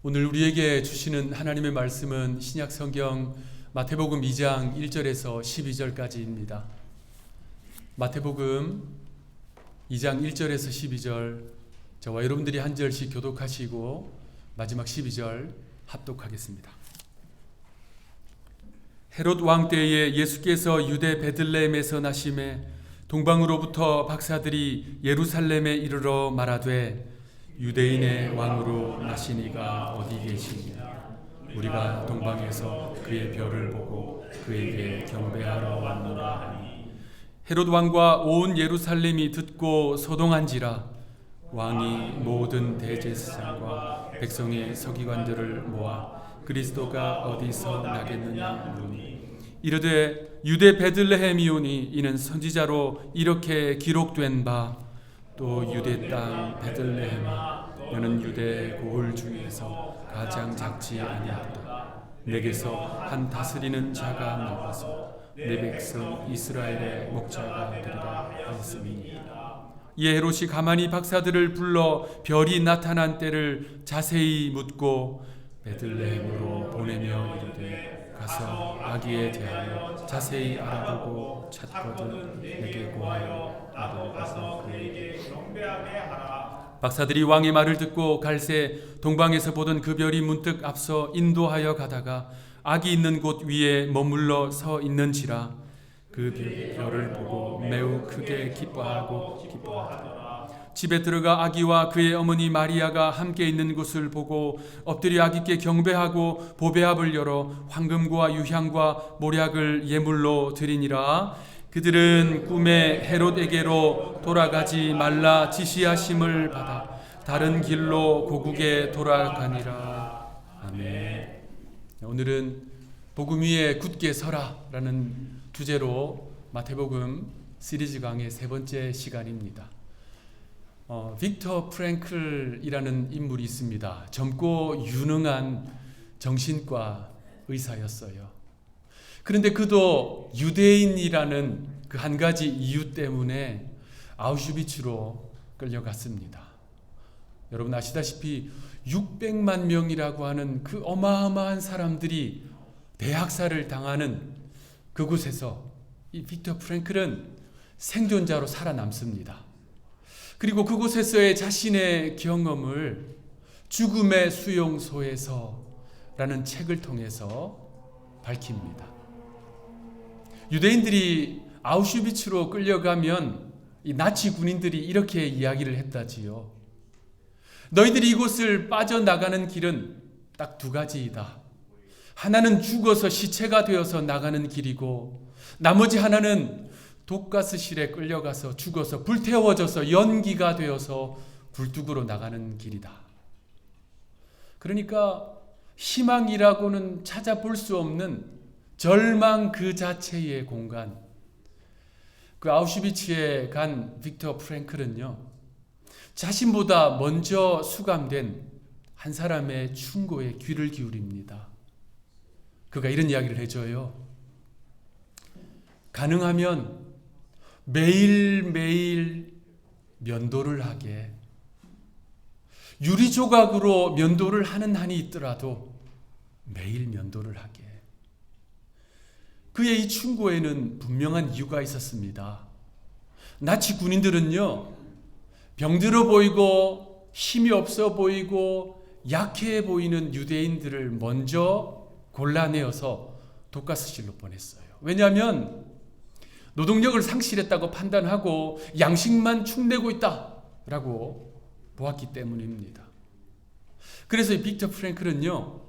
오늘 우리에게 주시는 하나님의 말씀은 신약 성경 마태복음 2장 1절에서 12절까지입니다. 마태복음 2장 1절에서 12절, 저와 여러분들이 한 절씩 교독하시고 마지막 12절 합독하겠습니다. 헤롯 왕 때에 예수께서 유대 베들레헴에서 나심에 동방으로부터 박사들이 예루살렘에 이르러 말하되 유대인의 왕으로 나시니가 어디 계시냐? 우리가 동방에서 그의 별을 보고 그에게 경배하러 왔노라 하니 헤롯 왕과 온 예루살렘이 듣고 소동한지라 왕이 모든 대제사장과 백성의 서기관들을 모아 그리스도가 어디서 나겠느냐 물으니 이르되 유대 베들레헴이오니 이는 선지자로 이렇게 기록된 바 또 유대 땅 베들레헴아 너는 유대 고을 중에서 가장 작지 아니하도다. 내게서 한 다스리는 자가 나와서 내 백성 이스라엘의 목자가 되리라 하였음이니이다. 이에 헤롯이 가만히 박사들을 불러 별이 나타난 때를 자세히 묻고 베들레헴으로 보내며 이르되 가서 아기에 대하여 자세히 알아보고 찾거든 내게 고하여 나도 가서 그에게 경배하게 하라. 박사들이 왕의 말을 듣고 갈새 동방에서 보던 그 별이 문득 앞서 인도하여 가다가 아기 있는 곳 위에 머물러 서 있는지라 그 별을 보고 매우 크게 기뻐하더라. 집에 들어가 아기와 그의 어머니 마리아가 함께 있는 곳을 보고 엎드려 아기께 경배하고 보배합을 열어 황금과 유향과 모략을 예물로 드리니라. 그들은 꿈에 헤롯에게로 돌아가지 말라 지시하심을 받아 다른 길로 고국에 돌아가니라. 아멘. 오늘은 복음 위에 굳게 서라라는 주제로 마태복음 시리즈 강의 세 번째 시간입니다. 빅터 프랭클이라는 인물이 있습니다. 젊고 유능한 정신과 의사였어요. 그런데 그도 유대인이라는 그 한 가지 이유 때문에 아우슈비츠로 끌려갔습니다. 여러분 아시다시피 600만 명이라고 하는 그 어마어마한 사람들이 대학살을 당하는 그곳에서 이 빅터 프랭클은 생존자로 살아남습니다. 그리고 그곳에서의 자신의 경험을 죽음의 수용소에서라는 책을 통해서 밝힙니다. 유대인들이 아우슈비츠로 끌려가면 이 나치 군인들이 이렇게 이야기를 했다지요. 너희들이 이곳을 빠져나가는 길은 딱 두 가지이다. 하나는 죽어서 시체가 되어서 나가는 길이고 나머지 하나는 독가스실에 끌려가서 죽어서 불태워져서 연기가 되어서 굴뚝으로 나가는 길이다. 그러니까 희망이라고는 찾아볼 수 없는 절망 그 자체의 공간. 그 아우슈비츠에 간 빅터 프랭클은요, 자신보다 먼저 수감된 한 사람의 충고에 귀를 기울입니다. 그가 이런 이야기를 해줘요. 가능하면 매일매일 면도를 하게, 유리조각으로 면도를 하는 한이 있더라도 매일 면도를 하게. 그의 이 충고에는 분명한 이유가 있었습니다. 나치 군인들은요, 병들어 보이고 힘이 없어 보이고 약해 보이는 유대인들을 먼저 골라내어서 독가스실로 보냈어요. 왜냐하면 노동력을 상실했다고 판단하고 양식만 축내고 있다라고 보았기 때문입니다. 그래서 이 빅터 프랭클은요,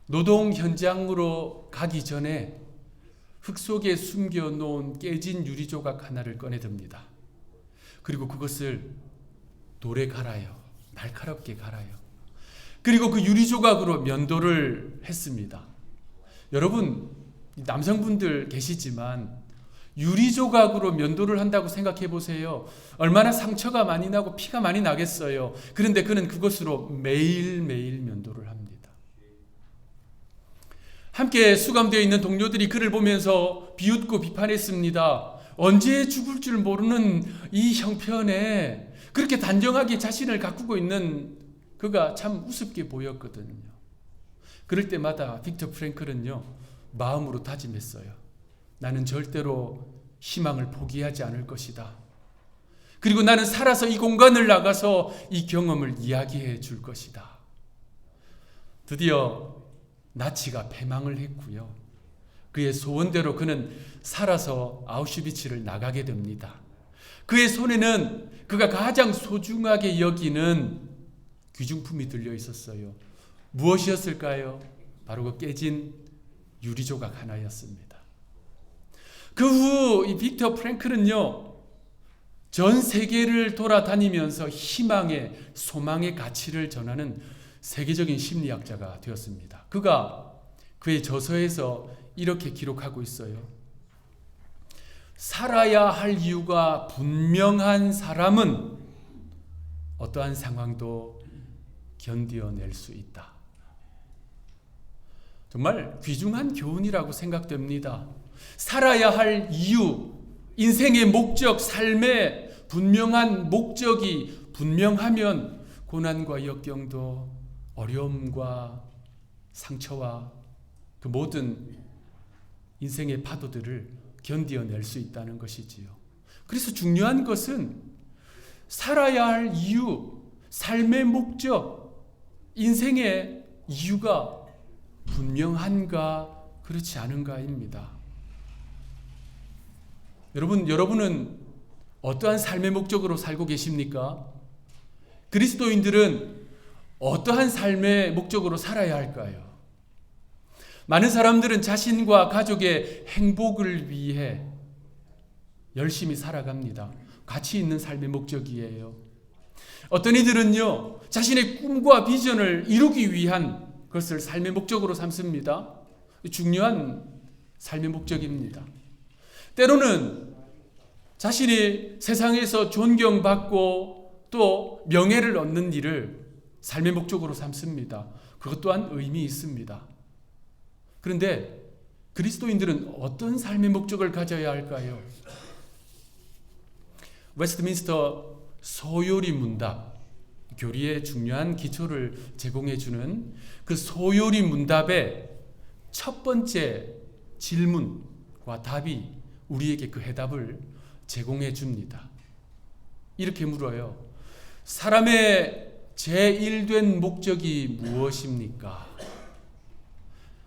노동 현장으로 가기 전에 흙 속에 숨겨놓은 깨진 유리조각 하나를 꺼내듭니다. 그리고 그것을 돌에 갈아요. 날카롭게 갈아요. 그리고 그 유리조각으로 면도를 했습니다. 여러분, 남성분들 계시지만 유리조각으로 면도를 한다고 생각해 보세요. 얼마나 상처가 많이 나고 피가 많이 나겠어요. 그런데 그는 그것으로 매일매일 면도를 합니다. 함께 수감되어 있는 동료들이 그를 보면서 비웃고 비판했습니다. 언제 죽을 줄 모르는 이 형편에 그렇게 단정하게 자신을 가꾸고 있는 그가 참 우습게 보였거든요. 그럴 때마다 빅터 프랭클은요, 마음으로 다짐했어요. 나는 절대로 희망을 포기하지 않을 것이다. 그리고 나는 살아서 이 공간을 나가서 이 경험을 이야기해 줄 것이다. 드디어 나치가 패망을 했고요. 그의 소원대로 그는 살아서 아우슈비츠를 나가게 됩니다. 그의 손에는 그가 가장 소중하게 여기는 귀중품이 들려 있었어요. 무엇이었을까요? 바로 그 깨진 유리조각 하나였습니다. 그 후 이 빅터 프랭클은요, 전 세계를 돌아다니면서 희망의, 소망의 가치를 전하는 세계적인 심리학자가 되었습니다. 그가 그의 저서에서 이렇게 기록하고 있어요. 살아야 할 이유가 분명한 사람은 어떠한 상황도 견뎌낼 수 있다. 정말 귀중한 교훈이라고 생각됩니다. 살아야 할 이유, 인생의 목적, 삶의 분명한 목적이 분명하면 고난과 역경도 어려움과 상처와 그 모든 인생의 파도들을 견뎌낼 수 있다는 것이지요. 그래서 중요한 것은 살아야 할 이유, 삶의 목적, 인생의 이유가 분명한가 그렇지 않은가입니다. 여러분은 어떠한 삶의 목적으로 살고 계십니까? 그리스도인들은 어떠한 삶의 목적으로 살아야 할까요? 많은 사람들은 자신과 가족의 행복을 위해 열심히 살아갑니다. 가치 있는 삶의 목적이에요. 어떤 이들은요, 자신의 꿈과 비전을 이루기 위한 것을 삶의 목적으로 삼습니다. 중요한 삶의 목적입니다. 때로는 자신이 세상에서 존경받고 또 명예를 얻는 일을 삶의 목적으로 삼습니다. 그것 또한 의미 있습니다. 그런데 그리스도인들은 어떤 삶의 목적을 가져야 할까요? 웨스트민스터 소요리 문답, 교리의 중요한 기초를 제공해 주는 그 소요리 문답의 첫 번째 질문과 답이 우리에게 그 해답을 제공해 줍니다. 이렇게 물어요. 사람의 제1된 목적이 무엇입니까?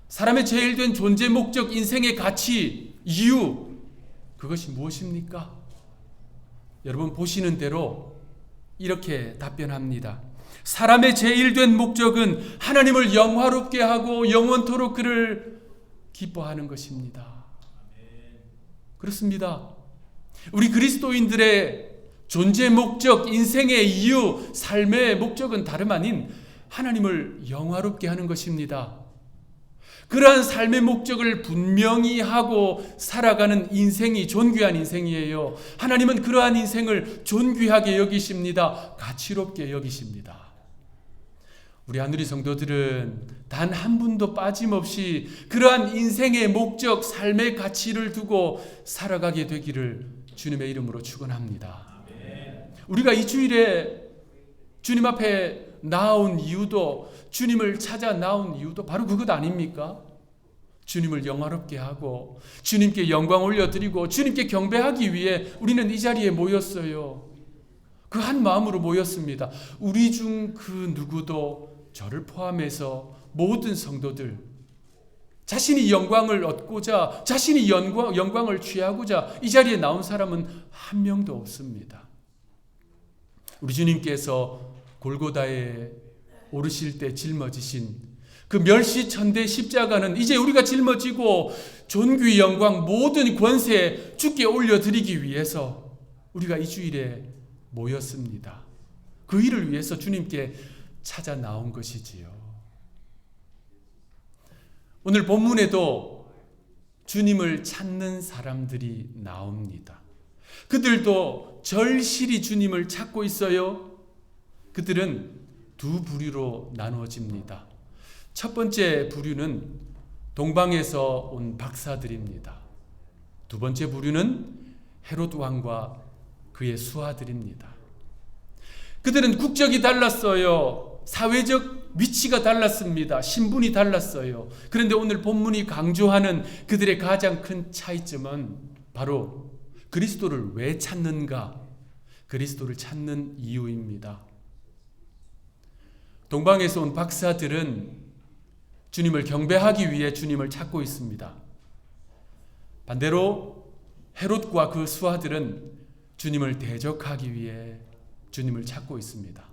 사람의 제1된 존재 목적, 인생의 가치, 이유, 그것이 무엇입니까? 여러분 보시는 대로 이렇게 답변합니다. 사람의 제1된 목적은 하나님을 영화롭게 하고 영원토록 그를 기뻐하는 것입니다. 그렇습니다. 우리 그리스도인들의 존재 목적, 인생의 이유, 삶의 목적은 다름 아닌 하나님을 영화롭게 하는 것입니다. 그러한 삶의 목적을 분명히 하고 살아가는 인생이 존귀한 인생이에요. 하나님은 그러한 인생을 존귀하게 여기십니다. 가치롭게 여기십니다. 우리 하늘의 성도들은 단 한 분도 빠짐없이 그러한 인생의 목적, 삶의 가치를 두고 살아가게 되기를 주님의 이름으로 축원합니다. 우리가 이 주일에 주님 앞에 나온 이유도, 주님을 찾아 나온 이유도 바로 그것 아닙니까? 주님을 영화롭게 하고 주님께 영광 올려드리고 주님께 경배하기 위해 우리는 이 자리에 모였어요. 그 한 마음으로 모였습니다. 우리 중 그 누구도, 저를 포함해서 모든 성도들, 자신이 영광을 얻고자, 자신이 영광을 취하고자 이 자리에 나온 사람은 한 명도 없습니다. 우리 주님께서 골고다에 오르실 때 짊어지신 그 멸시천대 십자가는 이제 우리가 짊어지고 존귀, 영광, 모든 권세 주께 올려드리기 위해서 우리가 이 주일에 모였습니다. 그 일을 위해서 주님께 찾아 나온 것이지요. 오늘 본문에도 주님을 찾는 사람들이 나옵니다. 그들도 절실히 주님을 찾고 있어요. 그들은 두 부류로 나누어집니다. 첫 번째 부류는 동방에서 온 박사들입니다. 두 번째 부류는 헤롯 왕과 그의 수하들입니다. 그들은 국적이 달랐어요. 사회적 위치가 달랐습니다. 신분이 달랐어요. 그런데 오늘 본문이 강조하는 그들의 가장 큰 차이점은 바로 그리스도를 왜 찾는가? 그리스도를 찾는 이유입니다. 동방에서 온 박사들은 주님을 경배하기 위해 주님을 찾고 있습니다. 반대로 헤롯과 그 수하들은 주님을 대적하기 위해 주님을 찾고 있습니다.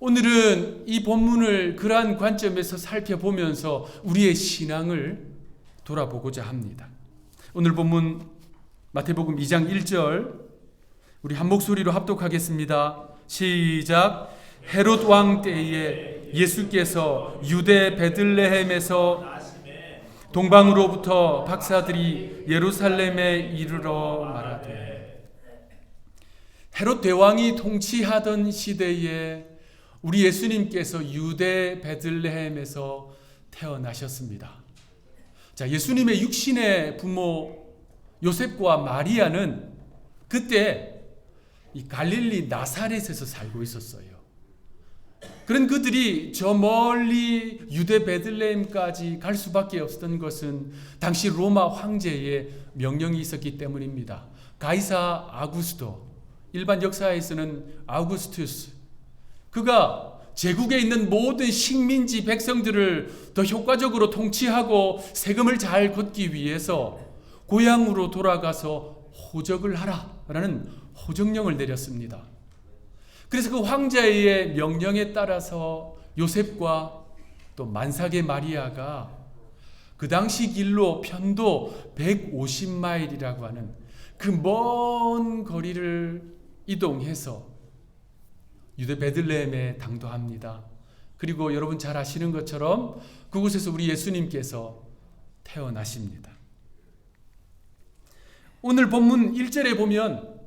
오늘은 이 본문을 그러한 관점에서 살펴보면서 우리의 신앙을 돌아보고자 합니다. 오늘 본문 마태복음 2장 1절 우리 한 목소리로 합독하겠습니다. 시작. 헤롯 왕 때에 예수께서 유대 베들레헴에서 동방으로부터 박사들이 예루살렘에 이르러 말하되. 헤롯 대왕이 통치하던 시대에 우리 예수님께서 유대 베들레헴에서 태어나셨습니다. 자, 예수님의 육신의 부모 요셉과 마리아는 그때 이 갈릴리 나사렛에서 살고 있었어요. 그런 그들이 저 멀리 유대 베들레헴까지 갈 수밖에 없었던 것은 당시 로마 황제의 명령이 있었기 때문입니다. 가이사 아구스도, 일반 역사에서는 아우구스투스, 그가 제국에 있는 모든 식민지 백성들을 더 효과적으로 통치하고 세금을 잘 걷기 위해서 고향으로 돌아가서 호적을 하라라는 호적령을 내렸습니다. 그래서 그 황제의 명령에 따라서 요셉과 또 만삭의 마리아가 그 당시 길로 편도 150마일이라고 하는 그 먼 거리를 이동해서 유대 베들레헴에 당도합니다. 그리고 여러분 잘 아시는 것처럼 그곳에서 우리 예수님께서 태어나십니다. 오늘 본문 1절에 보면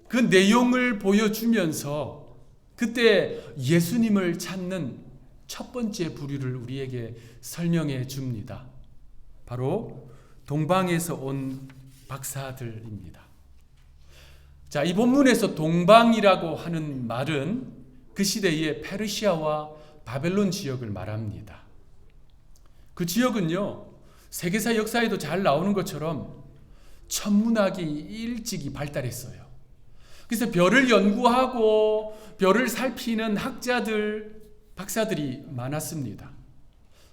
그 내용을 보여주면서 그때 예수님을 찾는 첫 번째 부류를 우리에게 설명해 줍니다. 바로 동방에서 온 박사들입니다. 자, 이 본문에서 동방이라고 하는 말은 그 시대의 페르시아와 바벨론 지역을 말합니다. 그 지역은요, 세계사 역사에도 잘 나오는 것처럼 천문학이 일찍이 발달했어요. 그래서 별을 연구하고 별을 살피는 학자들, 박사들이 많았습니다.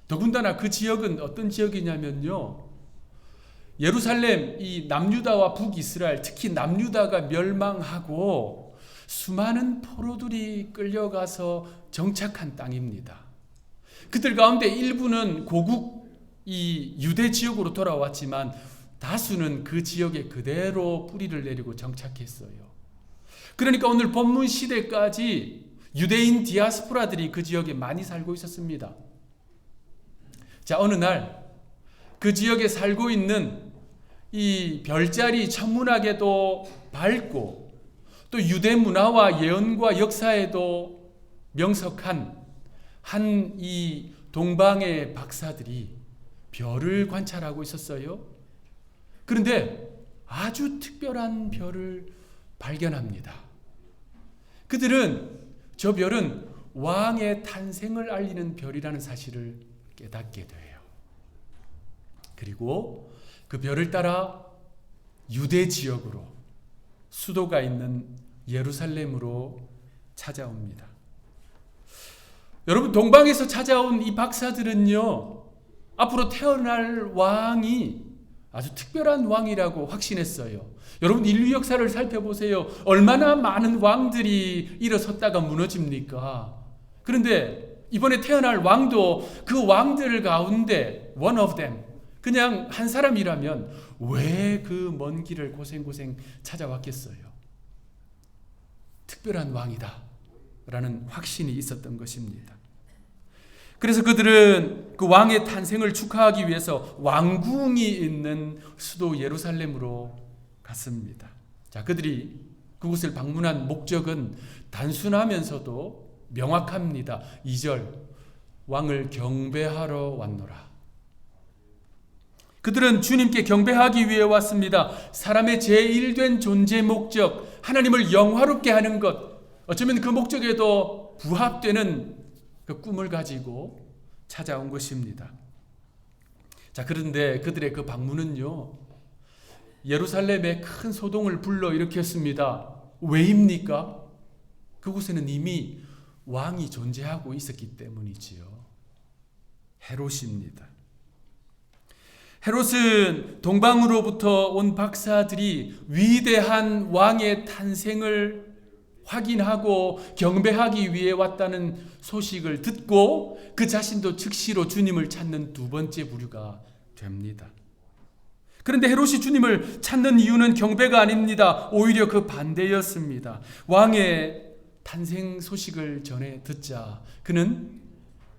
더군다나 그 지역은 어떤 지역이냐면요, 예루살렘, 이 남유다와 북이스라엘, 특히 남유다가 멸망하고 수많은 포로들이 끌려가서 정착한 땅입니다. 그들 가운데 일부는 고국 이 유대 지역으로 돌아왔지만 다수는 그 지역에 그대로 뿌리를 내리고 정착했어요. 그러니까 오늘 본문 시대까지 유대인 디아스포라들이 그 지역에 많이 살고 있었습니다. 자, 어느 날 그 지역에 살고 있는 이 별자리 천문학에도 밝고 또 유대 문화와 예언과 역사에도 명석한 한 이 동방의 박사들이 별을 관찰하고 있었어요. 그런데 아주 특별한 별을 발견합니다. 그들은 저 별은 왕의 탄생을 알리는 별이라는 사실을 깨닫게 돼요. 그리고 그 별을 따라 유대 지역으로, 수도가 있는 예루살렘으로 찾아옵니다. 여러분, 동방에서 찾아온 이 박사들은요, 앞으로 태어날 왕이 아주 특별한 왕이라고 확신했어요. 여러분, 인류 역사를 살펴보세요. 얼마나 많은 왕들이 일어섰다가 무너집니까? 그런데 이번에 태어날 왕도 그 왕들 가운데 one of them, 그냥 한 사람이라면 왜 그 먼 길을 고생고생 찾아왔겠어요? 특별한 왕이다 라는 확신이 있었던 것입니다. 그래서 그들은 그 왕의 탄생을 축하하기 위해서 왕궁이 있는 수도 예루살렘으로 갔습니다. 자, 그들이 그곳을 방문한 목적은 단순하면서도 명확합니다. 2절, 왕을 경배하러 왔노라. 그들은 주님께 경배하기 위해 왔습니다. 사람의 제1된 존재 목적, 하나님을 영화롭게 하는 것, 어쩌면 그 목적에도 부합되는 그 꿈을 가지고 찾아온 것입니다. 자, 그런데 그들의 그 방문은요, 예루살렘에 큰 소동을 불러일으켰습니다. 왜입니까? 그곳에는 이미 왕이 존재하고 있었기 때문이지요. 헤롯입니다. 헤롯은 동방으로부터 온 박사들이 위대한 왕의 탄생을 확인하고 경배하기 위해 왔다는 소식을 듣고 그 자신도 즉시로 주님을 찾는 두 번째 부류가 됩니다. 그런데 헤롯이 주님을 찾는 이유는 경배가 아닙니다. 오히려 그 반대였습니다. 왕의 탄생 소식을 전해 듣자 그는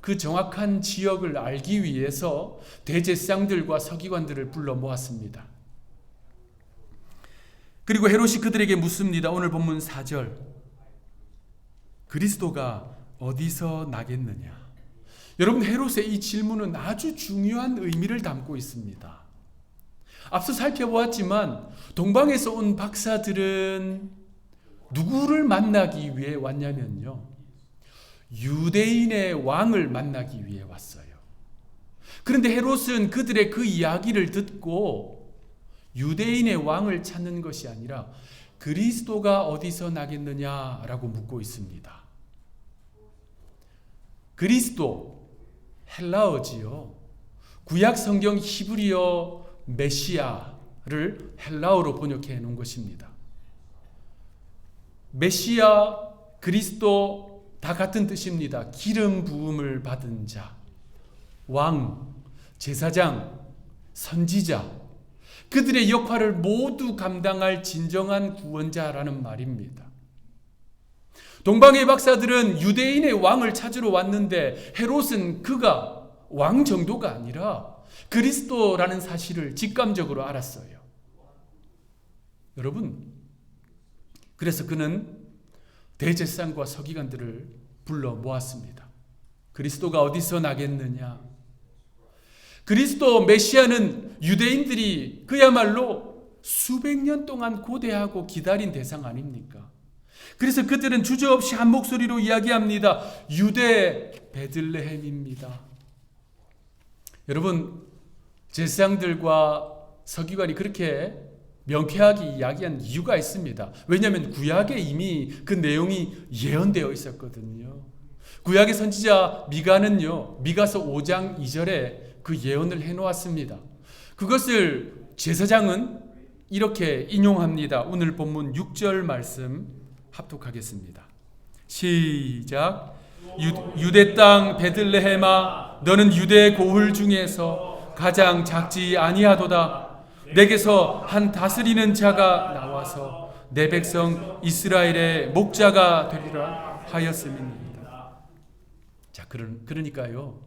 그 정확한 지역을 알기 위해서 대제사장들과 서기관들을 불러 모았습니다. 그리고 헤롯이 그들에게 묻습니다. 오늘 본문 4절. 그리스도가 어디서 나겠느냐? 여러분, 헤롯의 이 질문은 아주 중요한 의미를 담고 있습니다. 앞서 살펴보았지만 동방에서 온 박사들은 누구를 만나기 위해 왔냐면요, 유대인의 왕을 만나기 위해 왔어요. 그런데 헤롯은 그들의 그 이야기를 듣고 유대인의 왕을 찾는 것이 아니라 그리스도가 어디서 나겠느냐라고 묻고 있습니다. 그리스도, 헬라어지요. 구약 성경 히브리어 메시아를 헬라어로 번역해 놓은 것입니다. 메시아, 그리스도 다 같은 뜻입니다. 기름 부음을 받은 자, 왕, 제사장, 선지자, 그들의 역할을 모두 감당할 진정한 구원자라는 말입니다. 동방의 박사들은 유대인의 왕을 찾으러 왔는데 헤롯은 그가 왕 정도가 아니라 그리스도라는 사실을 직감적으로 알았어요. 여러분, 그래서 그는 대제사장과 서기관들을 불러 모았습니다. 그리스도가 어디서 나겠느냐? 그리스도 메시아는 유대인들이 그야말로 수백 년 동안 고대하고 기다린 대상 아닙니까? 그래서 그들은 주저없이 한 목소리로 이야기합니다. 유대 베들레헴입니다. 여러분, 제사장들과 서기관이 그렇게 명쾌하게 이야기한 이유가 있습니다. 왜냐하면 구약에 이미 그 내용이 예언되어 있었거든요. 구약의 선지자 미가는요, 미가서 5장 2절에 그 예언을 해놓았습니다. 그것을 제사장은 이렇게 인용합니다. 오늘 본문 6절 말씀 합독하겠습니다. 시작. 유대 땅 베들레헴아, 너는 유대 고을 중에서 가장 작지 아니하도다. 내게서 한 다스리는 자가 나와서 내 백성 이스라엘의 목자가 되리라 하였음입니다. 자, 그러니까요,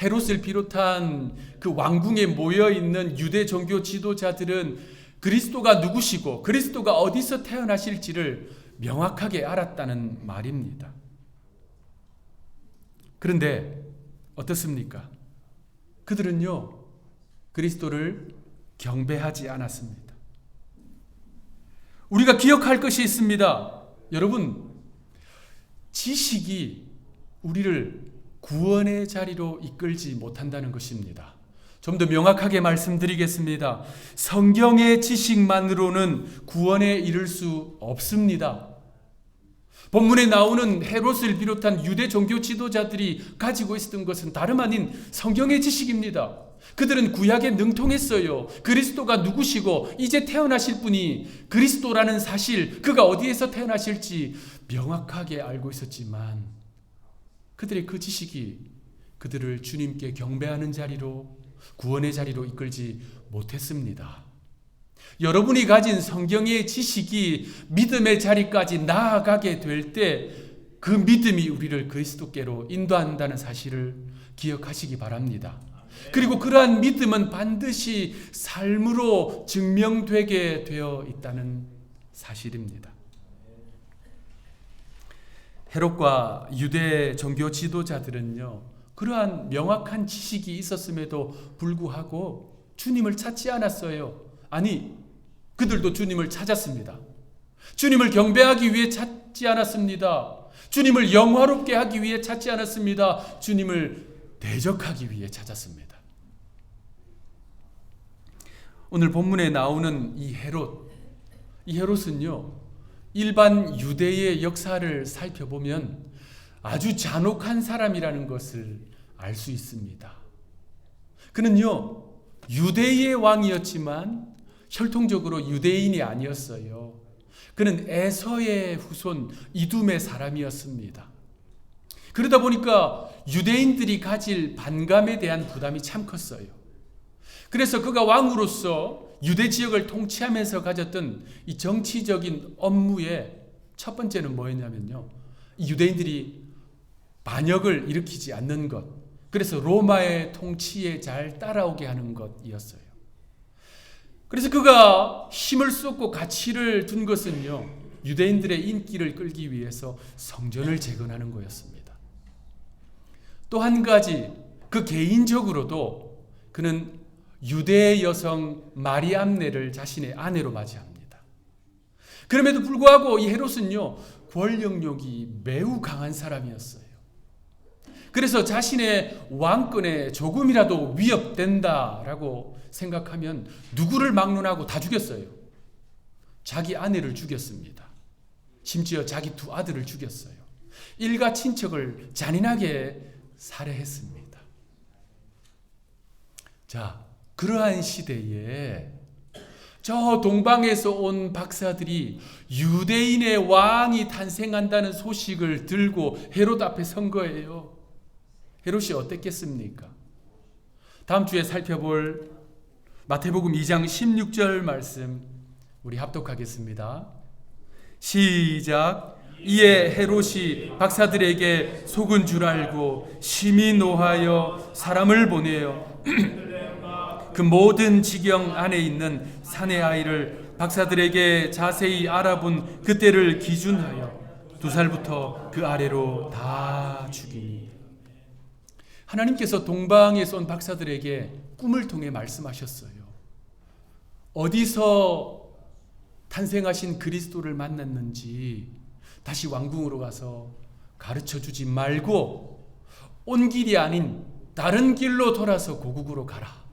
헤롯을 비롯한 그 왕궁에 모여 있는 유대 종교 지도자들은 그리스도가 누구시고 그리스도가 어디서 태어나실지를 명확하게 알았다는 말입니다. 그런데 어떻습니까? 그들은요, 그리스도를 경배하지 않았습니다. 우리가 기억할 것이 있습니다. 여러분, 지식이 우리를 구원의 자리로 이끌지 못한다는 것입니다. 좀 더 명확하게 말씀드리겠습니다. 성경의 지식만으로는 구원에 이를 수 없습니다. 본문에 나오는 헤롯을 비롯한 유대 종교 지도자들이 가지고 있었던 것은 다름 아닌 성경의 지식입니다. 그들은 구약에 능통했어요. 그리스도가 누구시고 이제 태어나실 분이 그리스도라는 사실, 그가 어디에서 태어나실지 명확하게 알고 있었지만 그들의 그 지식이 그들을 주님께 경배하는 자리로, 구원의 자리로 이끌지 못했습니다. 여러분이 가진 성경의 지식이 믿음의 자리까지 나아가게 될 때 그 믿음이 우리를 그리스도께로 인도한다는 사실을 기억하시기 바랍니다. 그리고 그러한 믿음은 반드시 삶으로 증명되게 되어 있다는 사실입니다. 헤롯과 유대 종교 지도자들은요, 그러한 명확한 지식이 있었음에도 불구하고 주님을 찾지 않았어요. 아니, 그들도 주님을 찾았습니다. 주님을 경배하기 위해 찾지 않았습니다. 주님을 영화롭게 하기 위해 찾지 않았습니다. 주님을 대적하기 위해 찾았습니다. 오늘 본문에 나오는 이 헤롯은요, 일반 유대의 역사를 살펴보면 아주 잔혹한 사람이라는 것을 알 수 있습니다. 그는요, 유대의 왕이었지만 혈통적으로 유대인이 아니었어요. 그는 에서의 후손 이둠의 사람이었습니다. 그러다 보니까 유대인들이 가질 반감에 대한 부담이 참 컸어요. 그래서 그가 왕으로서 유대 지역을 통치하면서 가졌던 이 정치적인 업무의 첫 번째는 뭐였냐면요, 이 유대인들이 반역을 일으키지 않는 것, 그래서 로마의 통치에 잘 따라오게 하는 것이었어요. 그래서 그가 힘을 쏟고 가치를 둔 것은요, 유대인들의 인기를 끌기 위해서 성전을 재건하는 거였습니다. 또 한 가지, 그 개인적으로도 그는 유대 여성 마리암네를 자신의 아내로 맞이합니다. 그럼에도 불구하고 이 헤롯은요, 권력욕이 매우 강한 사람이었어요. 그래서 자신의 왕권에 조금이라도 위협된다라고 생각하면 누구를 막론하고 다 죽였어요. 자기 아내를 죽였습니다. 심지어 자기 두 아들을 죽였어요. 일가 친척을 잔인하게 살해했습니다. 자, 그러한 시대에 저 동방에서 온 박사들이 유대인의 왕이 탄생한다는 소식을 들고 헤롯 앞에 선 거예요. 헤롯이 어땠겠습니까? 다음 주에 살펴볼 마태복음 2장 16절 말씀 우리 합독하겠습니다. 시작. 이에 헤롯이 박사들에게 속은 줄 알고 심히 노하여 사람을 보내어 그 모든 지경 안에 있는 사내 아이를 박사들에게 자세히 알아본 그때를 기준하여 2살부터 그 아래로 다 죽이니. 하나님께서 동방에서 온 박사들에게 꿈을 통해 말씀하셨어요. 어디서 탄생하신 그리스도를 만났는지 다시 왕궁으로 가서 가르쳐 주지 말고 온 길이 아닌 다른 길로 돌아서 고국으로 가라.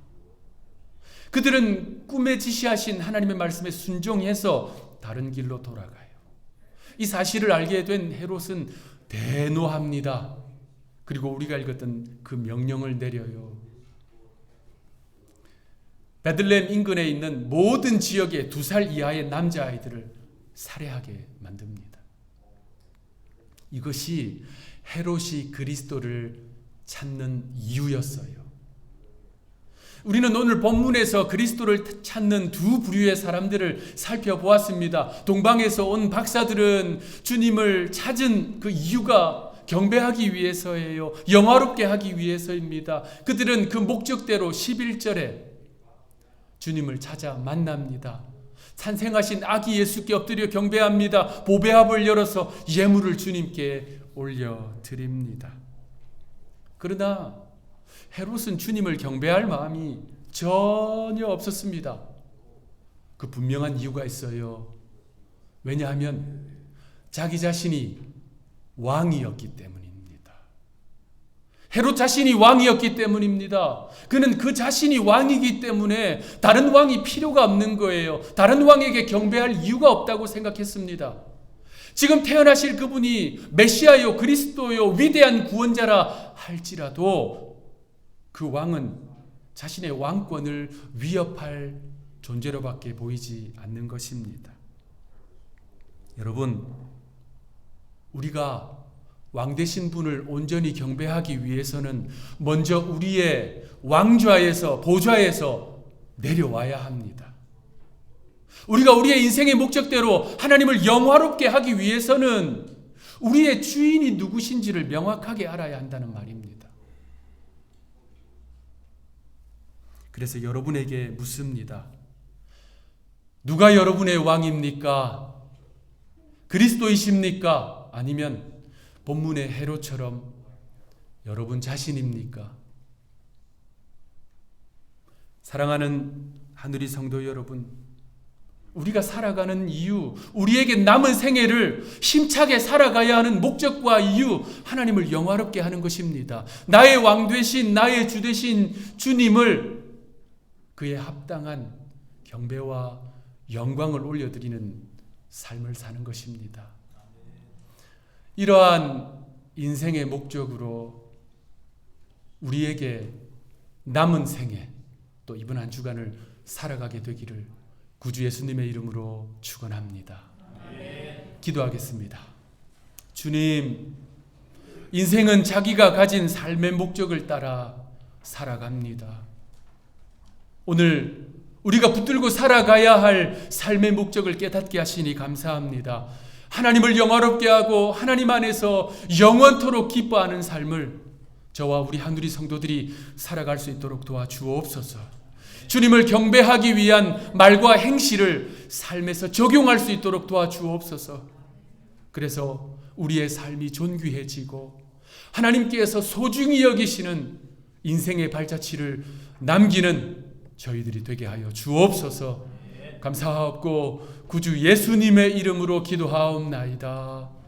그들은 꿈에 지시하신 하나님의 말씀에 순종해서 다른 길로 돌아가요. 이 사실을 알게 된 헤롯은 대노합니다. 그리고 우리가 읽었던 그 명령을 내려요. 베들레헴 인근에 있는 모든 지역의 2살 이하의 남자아이들을 살해하게 만듭니다. 이것이 헤롯이 그리스도를 찾는 이유였어요. 우리는 오늘 본문에서 그리스도를 찾는 두 부류의 사람들을 살펴보았습니다. 동방에서 온 박사들은 주님을 찾은 그 이유가 경배하기 위해서예요. 영화롭게 하기 위해서입니다. 그들은 그 목적대로 11절에 주님을 찾아 만납니다. 탄생하신 아기 예수께 엎드려 경배합니다. 보배합을 열어서 예물을 주님께 올려드립니다. 그러나 헤롯은 주님을 경배할 마음이 전혀 없었습니다. 그 분명한 이유가 있어요. 왜냐하면 자기 자신이 왕이었기 때문입니다. 헤롯 자신이 왕이었기 때문입니다. 그는 그 자신이 왕이기 때문에 다른 왕이 필요가 없는 거예요. 다른 왕에게 경배할 이유가 없다고 생각했습니다. 지금 태어나실 그분이 메시아요, 그리스도요, 위대한 구원자라 할지라도 그 왕은 자신의 왕권을 위협할 존재로밖에 보이지 않는 것입니다. 여러분, 우리가 왕 되신 분을 온전히 경배하기 위해서는 먼저 우리의 왕좌에서, 보좌에서 내려와야 합니다. 우리가 우리의 인생의 목적대로 하나님을 영화롭게 하기 위해서는 우리의 주인이 누구신지를 명확하게 알아야 한다는 말입니다. 그래서 여러분에게 묻습니다. 누가 여러분의 왕입니까? 그리스도이십니까? 아니면 본문의 헤롯처럼 여러분 자신입니까? 사랑하는 하늘이 성도 여러분, 우리가 살아가는 이유, 우리에게 남은 생애를 힘차게 살아가야 하는 목적과 이유, 하나님을 영화롭게 하는 것입니다. 나의 왕 되신, 나의 주 되신 주님을 그에 합당한 경배와 영광을 올려드리는 삶을 사는 것입니다. 이러한 인생의 목적으로 우리에게 남은 생애, 또 이번 한 주간을 살아가게 되기를 구주 예수님의 이름으로 축원합니다. 기도하겠습니다. 주님, 인생은 자기가 가진 삶의 목적을 따라 살아갑니다. 오늘 우리가 붙들고 살아가야 할 삶의 목적을 깨닫게 하시니 감사합니다. 하나님을 영화롭게 하고 하나님 안에서 영원토록 기뻐하는 삶을 저와 우리 한우리 성도들이 살아갈 수 있도록 도와주옵소서. 주님을 경배하기 위한 말과 행실을 삶에서 적용할 수 있도록 도와주옵소서. 그래서 우리의 삶이 존귀해지고 하나님께서 소중히 여기시는 인생의 발자취를 남기는 저희들이 되게 하여 주옵소서. 감사하옵고 구주 예수님의 이름으로 기도하옵나이다.